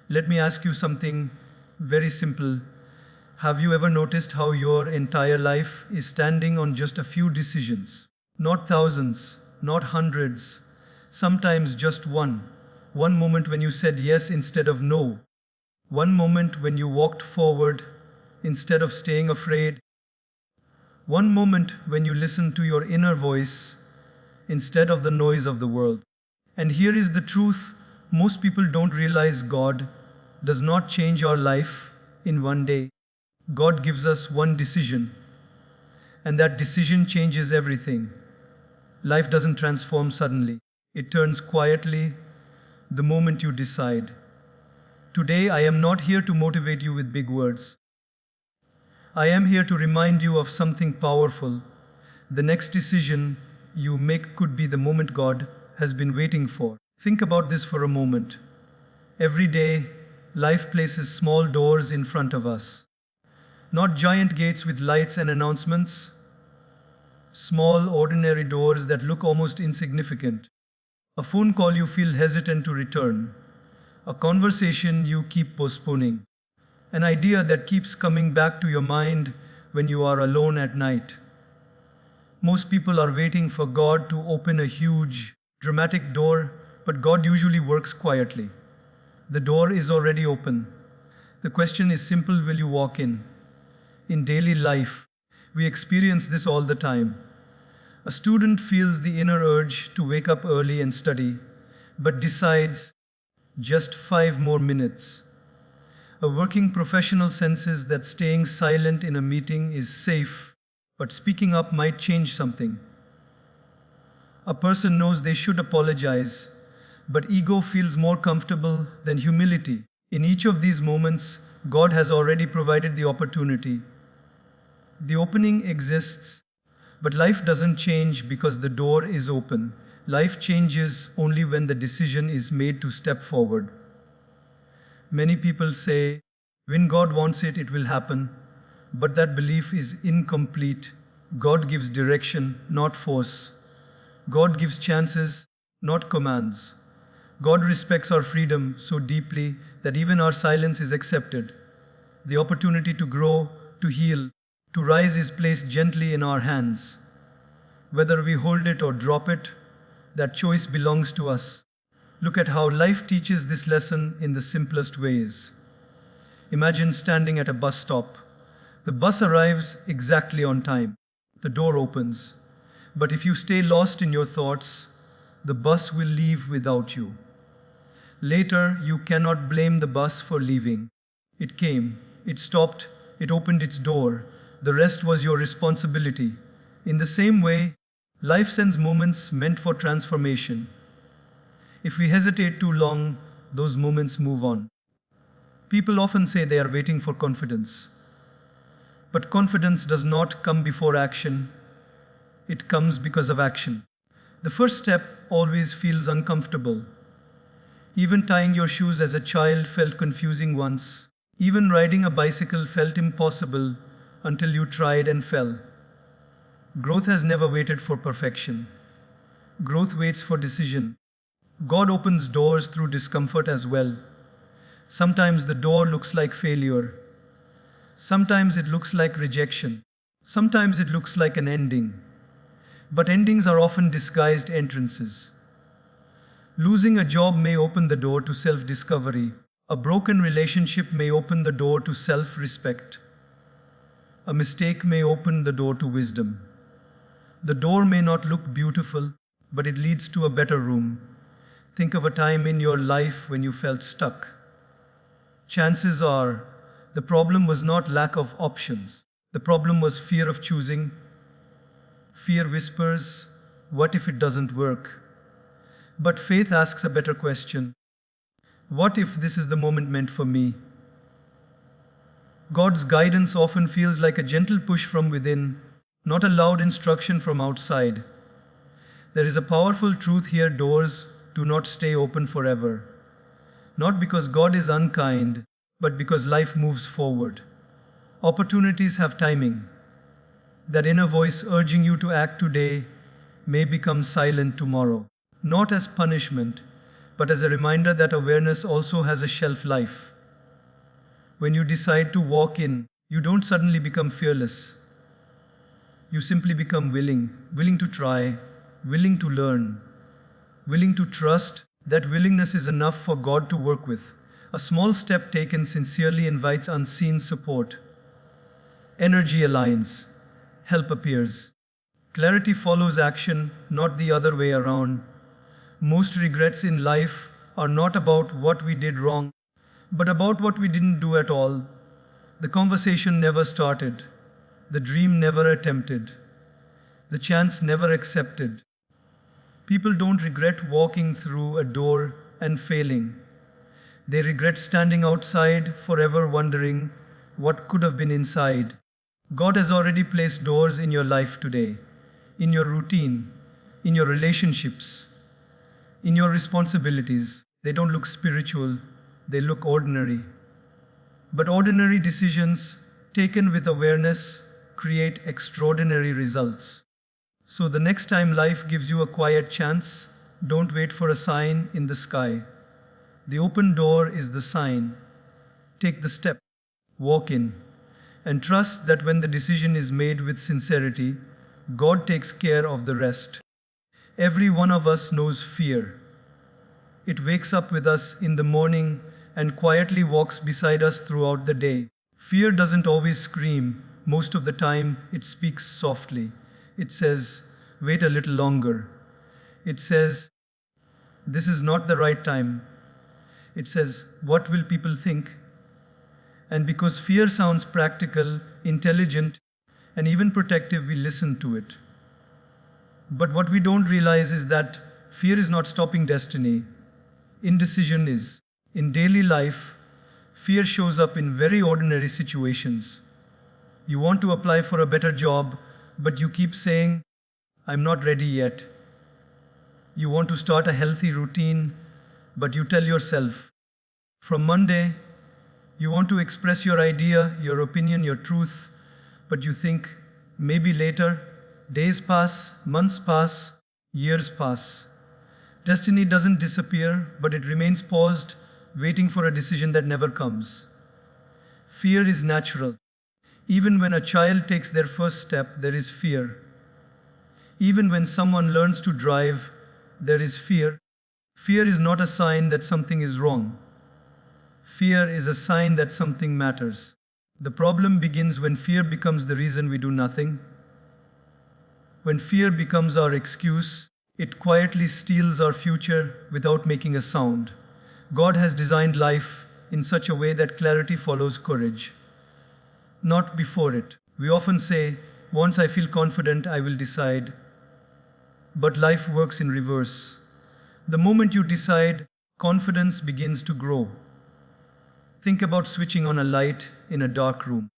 Let me ask you something very simple. Have you ever noticed how your entire life is standing on just a few decisions? Not thousands, not hundreds, sometimes just one. One moment when you said yes instead of no. One moment when you walked forward instead of staying afraid. One moment when you listened to your inner voice instead of the noise of the world. And here is the truth: most people don't realize God does not change our life in one day. God gives us one decision, and that decision changes everything. Life doesn't transform suddenly, it turns quietly the moment you decide. Today, I am not here to motivate you with big words. I am here to remind you of something powerful. The next decision you make could be the moment God has been waiting for. Think about this for a moment. Every day, life places small doors in front of us. Not giant gates with lights and announcements. Small, ordinary doors that look almost insignificant. A phone call you feel hesitant to return. A conversation you keep postponing. An idea that keeps coming back to your mind when you are alone at night. Most people are waiting for God to open a huge, dramatic door, but God usually works quietly. The door is already open. The question is simple: will you walk in? In daily life, we experience this all the time. A student feels the inner urge to wake up early and study, but decides just 5 more minutes. A working professional senses that staying silent in a meeting is safe, but speaking up might change something. A person knows they should apologize, but ego feels more comfortable than humility. In each of these moments, God has already provided the opportunity. The opening exists, but life doesn't change because the door is open. Life changes only when the decision is made to step forward. Many people say, when God wants it, it will happen. But that belief is incomplete. God gives direction, not force. God gives chances, not commands. God respects our freedom so deeply that even our silence is accepted. The opportunity to grow, to heal, to rise is placed gently in our hands. Whether we hold it or drop it, that choice belongs to us. Look at how life teaches this lesson in the simplest ways. Imagine standing at a bus stop. The bus arrives exactly on time. The door opens. But if you stay lost in your thoughts, the bus will leave without you. Later, you cannot blame the bus for leaving. It came, it stopped, it opened its door. The rest was your responsibility. In the same way, life sends moments meant for transformation. If we hesitate too long, those moments move on. People often say they are waiting for confidence. But confidence does not come before action. It comes because of action. The first step always feels uncomfortable. Even tying your shoes as a child felt confusing once. Even riding a bicycle felt impossible until you tried and fell. Growth has never waited for perfection. Growth waits for decision. God opens doors through discomfort as well. Sometimes the door looks like failure. Sometimes it looks like rejection. Sometimes it looks like an ending. But endings are often disguised entrances. Losing a job may open the door to self-discovery. A broken relationship may open the door to self-respect. A mistake may open the door to wisdom. The door may not look beautiful, but it leads to a better room. Think of a time in your life when you felt stuck. Chances are, the problem was not lack of options. The problem was fear of choosing. Fear whispers, what if it doesn't work? But faith asks a better question. What if this is the moment meant for me? God's guidance often feels like a gentle push from within, not a loud instruction from outside. There is a powerful truth here: doors do not stay open forever. Not because God is unkind, but because life moves forward. Opportunities have timing. That inner voice urging you to act today may become silent tomorrow. Not as punishment, but as a reminder that awareness also has a shelf life. When you decide to walk in, you don't suddenly become fearless. You simply become willing to try, willing to learn, willing to trust. That willingness is enough for God to work with. A small step taken sincerely invites unseen support. Energy aligns, help appears. Clarity follows action, not the other way around. Most regrets in life are not about what we did wrong, but about what we didn't do at all. The conversation never started. The dream never attempted. The chance never accepted. People don't regret walking through a door and failing. They regret standing outside forever wondering what could have been inside. God has already placed doors in your life today, in your routine, in your relationships, in your responsibilities. They don't look spiritual, they look ordinary. But ordinary decisions, taken with awareness, create extraordinary results. So the next time life gives you a quiet chance, don't wait for a sign in the sky. The open door is the sign. Take the step, walk in, and trust that when the decision is made with sincerity, God takes care of the rest. Every one of us knows fear. It wakes up with us in the morning and quietly walks beside us throughout the day. Fear doesn't always scream. Most of the time, it speaks softly. It says, wait a little longer. It says, this is not the right time. It says, what will people think? And because fear sounds practical, intelligent, and even protective, we listen to it. But what we don't realize is that fear is not stopping destiny. Indecision is. In daily life, fear shows up in very ordinary situations. You want to apply for a better job, but you keep saying, I'm not ready yet. You want to start a healthy routine, but you tell yourself, from Monday, you want to express your idea, your opinion, your truth, but you think, maybe later. Days pass, months pass, years pass. Destiny doesn't disappear, but it remains paused, waiting for a decision that never comes. Fear is natural. Even when a child takes their first step, there is fear. Even when someone learns to drive, there is fear. Fear is not a sign that something is wrong. Fear is a sign that something matters. The problem begins when fear becomes the reason we do nothing. When fear becomes our excuse, it quietly steals our future without making a sound. God has designed life in such a way that clarity follows courage, not before it. We often say, once I feel confident, I will decide. But life works in reverse. The moment you decide, confidence begins to grow. Think about switching on a light in a dark room.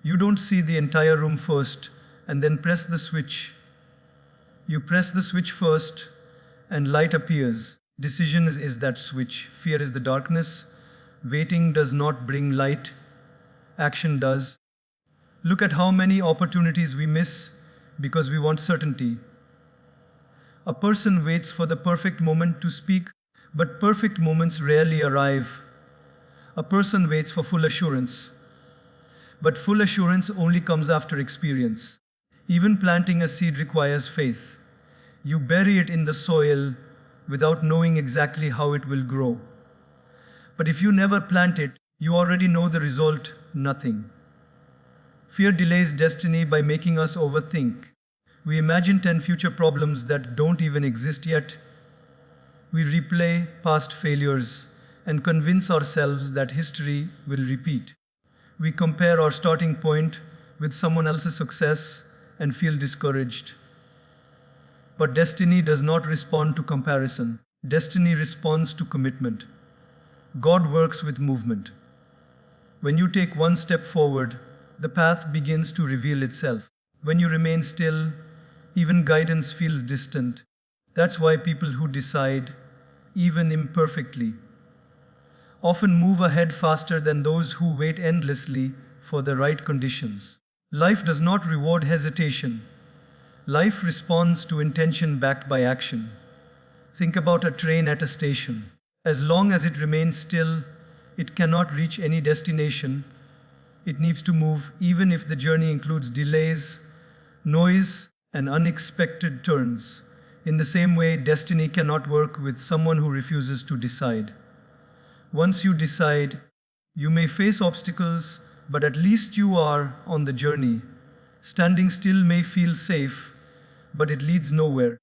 You don't see the entire room first and then press the switch. You press the switch first and light appears. Decision is that switch. Fear is the darkness. Waiting does not bring light. Action does. Look at how many opportunities we miss because we want certainty. A person waits for the perfect moment to speak, but perfect moments rarely arrive. A person waits for full assurance, but full assurance only comes after experience. Even planting a seed requires faith. You bury it in the soil without knowing exactly how it will grow. But if you never plant it, you already know the result, nothing. Fear delays destiny by making us overthink. We imagine 10 future problems that don't even exist yet. We replay past failures and convince ourselves that history will repeat. We compare our starting point with someone else's success and feel discouraged. But destiny does not respond to comparison. Destiny responds to commitment. God works with movement. When you take one step forward, the path begins to reveal itself. When you remain still, even guidance feels distant. That's why people who decide, even imperfectly, often move ahead faster than those who wait endlessly for the right conditions. Life does not reward hesitation. Life responds to intention backed by action. Think about a train at a station. As long as it remains still, it cannot reach any destination. It needs to move, even if the journey includes delays, noise, and unexpected turns. In the same way, destiny cannot work with someone who refuses to decide. Once you decide, you may face obstacles, but at least you are on the journey. Standing still may feel safe, but it leads nowhere.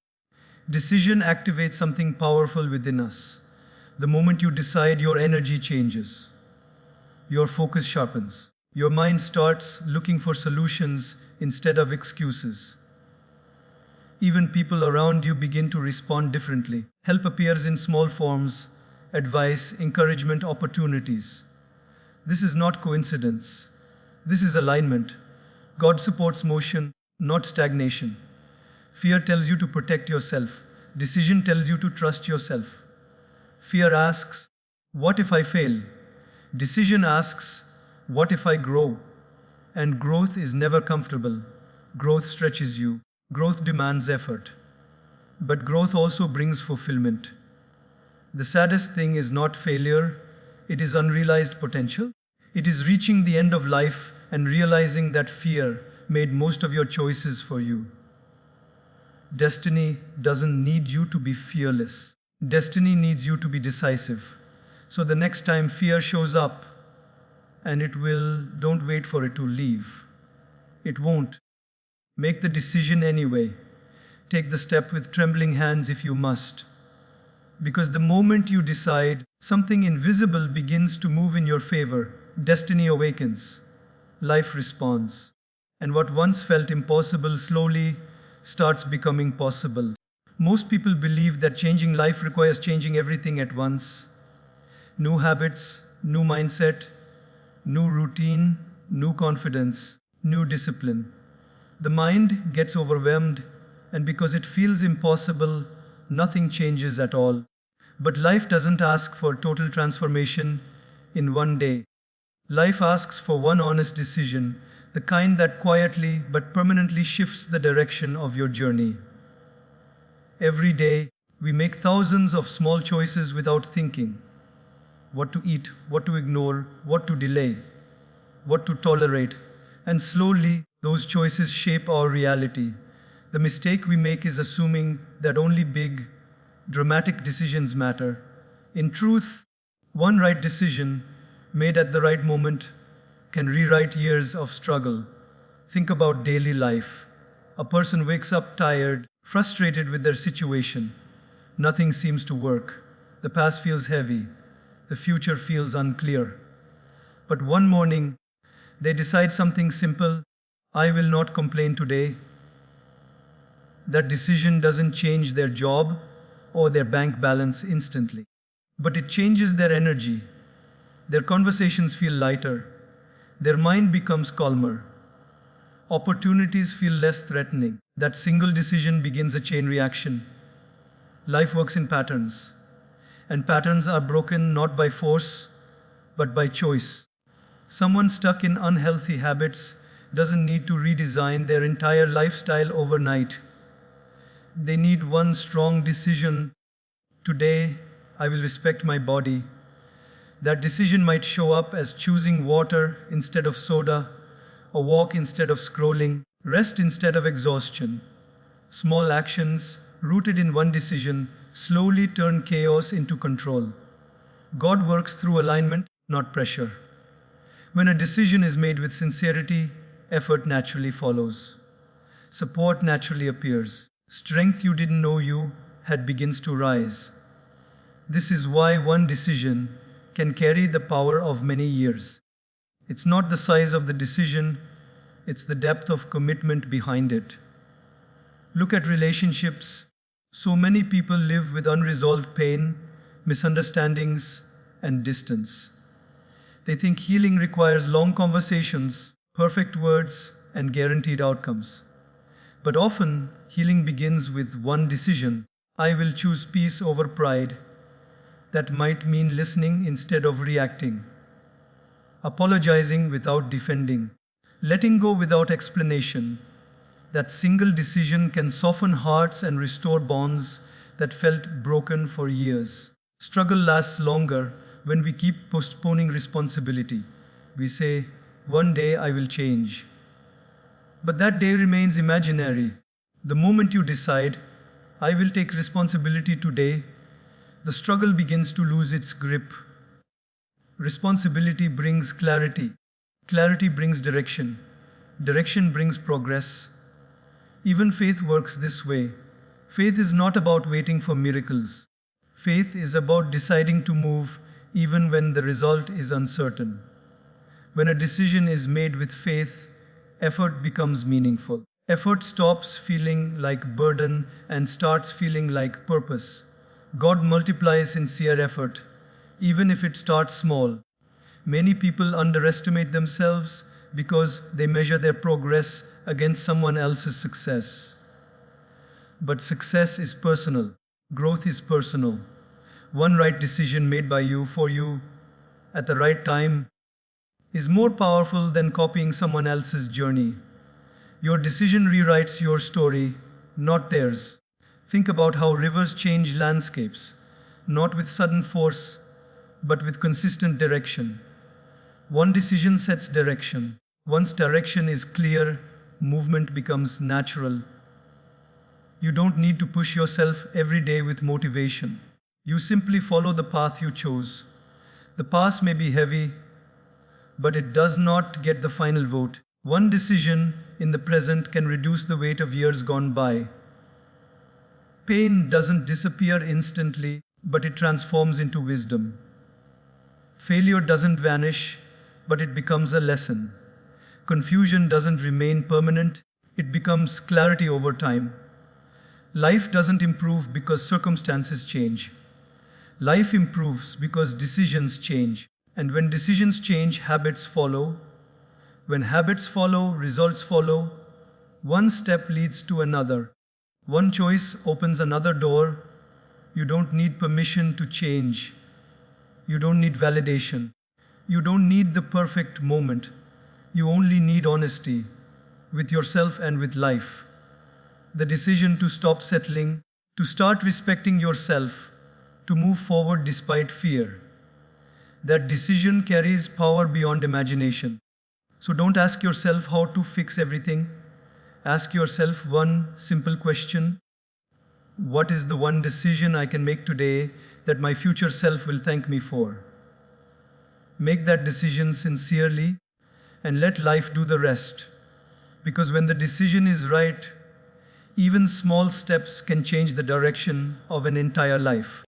Decision activates something powerful within us. The moment you decide, your energy changes. Your focus sharpens. Your mind starts looking for solutions instead of excuses. Even people around you begin to respond differently. Help appears in small forms: advice, encouragement, opportunities. This is not coincidence. This is alignment. God supports motion, not stagnation. Fear tells you to protect yourself. Decision tells you to trust yourself. Fear asks, what if I fail? Decision asks, what if I grow? And growth is never comfortable. Growth stretches you. Growth demands effort. But growth also brings fulfillment. The saddest thing is not failure, it is unrealized potential. It is reaching the end of life and realizing that fear made most of your choices for you. Destiny doesn't need you to be fearless. Destiny needs you to be decisive. So the next time fear shows up, and it will, don't wait for it to leave. It won't. Make the decision anyway. Take the step with trembling hands if you must. Because the moment you decide, something invisible begins to move in your favor. Destiny awakens. Life responds. And what once felt impossible slowly starts becoming possible. Most people believe that changing life requires changing everything at once. New habits, new mindset, new routine, new confidence, new discipline. The mind gets overwhelmed, and because it feels impossible, nothing changes at all. But life doesn't ask for total transformation in one day. Life asks for one honest decision, the kind that quietly but permanently shifts the direction of your journey. Every day, we make thousands of small choices without thinking. What to eat, what to ignore, what to delay, what to tolerate, and slowly those choices shape our reality. The mistake we make is assuming that only big, dramatic decisions matter. In truth, one right decision, made at the right moment, can rewrite years of struggle. Think about daily life. A person wakes up tired, frustrated with their situation. Nothing seems to work. The past feels heavy. The future feels unclear. But one morning, they decide something simple: I will not complain today. That decision doesn't change their job or their bank balance instantly, but it changes their energy. Their conversations feel lighter. Their mind becomes calmer. Opportunities feel less threatening. That single decision begins a chain reaction. Life works in patterns, and patterns are broken not by force, but by choice. Someone stuck in unhealthy habits doesn't need to redesign their entire lifestyle overnight. They need one strong decision. Today, I will respect my body. That decision might show up as choosing water instead of soda, a walk instead of scrolling, rest instead of exhaustion. Small actions, rooted in one decision, slowly turn chaos into control. God works through alignment, not pressure. When a decision is made with sincerity, effort naturally follows. Support naturally appears. Strength you didn't know you had begins to rise. This is why one decision can carry the power of many years. It's not the size of the decision, it's the depth of commitment behind it. Look at relationships. So many people live with unresolved pain, misunderstandings, and distance. They think healing requires long conversations, perfect words, and guaranteed outcomes. But often, healing begins with one decision: I will choose peace over pride. That might mean listening instead of reacting, apologizing without defending, letting go without explanation. That single decision can soften hearts and restore bonds that felt broken for years. Struggle lasts longer when we keep postponing responsibility. We say, one day I will change. But that day remains imaginary. The moment you decide, I will take responsibility today, the struggle begins to lose its grip. Responsibility brings clarity. Clarity brings direction. Direction brings progress. Even faith works this way. Faith is not about waiting for miracles. Faith is about deciding to move even when the result is uncertain. When a decision is made with faith, effort becomes meaningful. Effort stops feeling like burden and starts feeling like purpose. God multiplies sincere effort, even if it starts small. Many people underestimate themselves because they measure their progress against someone else's success. But success is personal. Growth is personal. One right decision made by you for you at the right time is more powerful than copying someone else's journey. Your decision rewrites your story, not theirs. Think about how rivers change landscapes, not with sudden force, but with consistent direction. One decision sets direction. Once direction is clear, movement becomes natural. You don't need to push yourself every day with motivation. You simply follow the path you chose. The past may be heavy, but it does not get the final vote. One decision in the present can reduce the weight of years gone by. Pain doesn't disappear instantly, but it transforms into wisdom. Failure doesn't vanish, but it becomes a lesson. Confusion doesn't remain permanent, it becomes clarity over time. Life doesn't improve because circumstances change. Life improves because decisions change. And when decisions change, habits follow. When habits follow, results follow. One step leads to another. One choice opens another door. You don't need permission to change. You don't need validation. You don't need the perfect moment. You only need honesty with yourself and with life. The decision to stop settling, to start respecting yourself, to move forward despite fear. That decision carries power beyond imagination. So don't ask yourself how to fix everything. Ask yourself one simple question. What is the one decision I can make today that my future self will thank me for? Make that decision sincerely and let life do the rest. Because when the decision is right, even small steps can change the direction of an entire life.